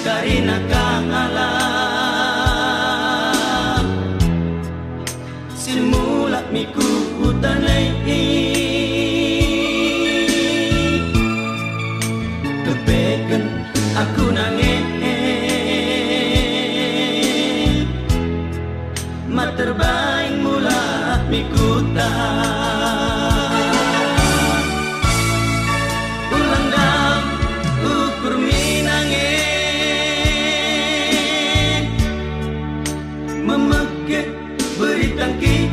karena kalah simulak miku utanay kepekan aku nangis materbaing mula mikuta ulang dam ukur minangin memekik beri tangki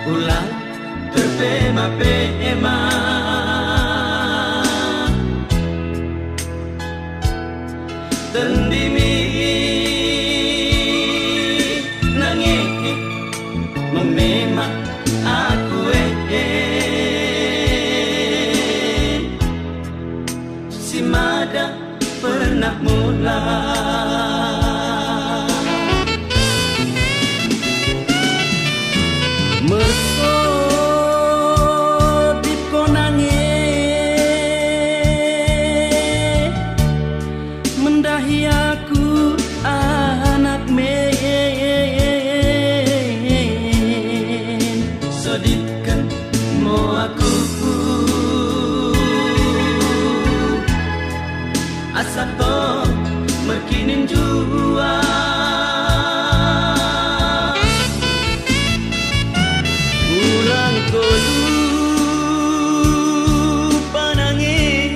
ulang terpema-pema tendimi nangis mememak aku si mada pernah mula mersodip ko nangis mendahi aku anak men sodipkan mo aku asa to merkinin jua ulang ko lupa nangis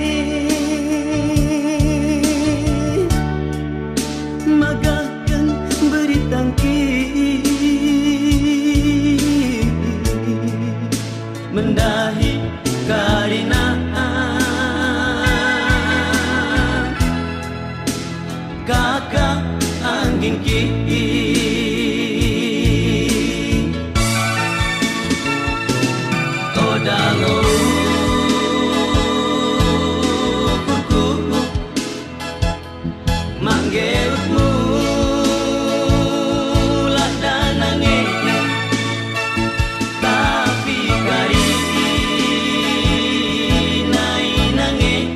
magahkan beri tangki mendahi karina kakak angging ki odalo kuku manggeutmu ladan nangis tapi kari nai nangis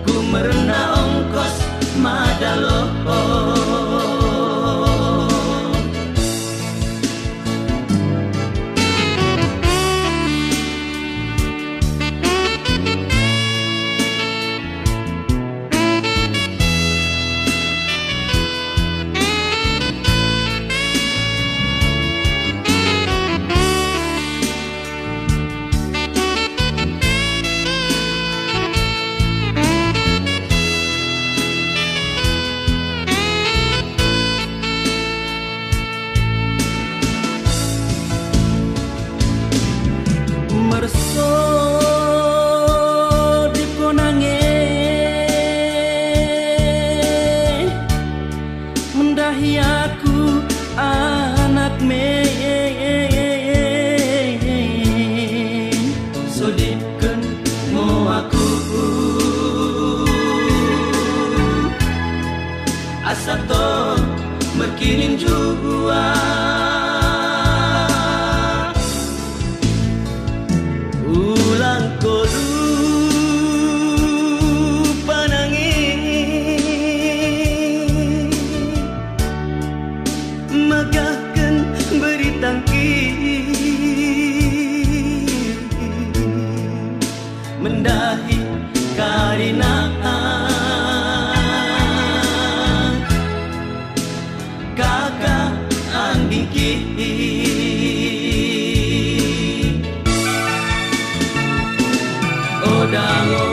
ku merna ongkos madalo mersodip ko nangis mendahi aku anak men sodipkan mo aku asa to merkinin jua ulang ko lupa nangis magahkan beri tangki mendahi karina kakak angging ki odalo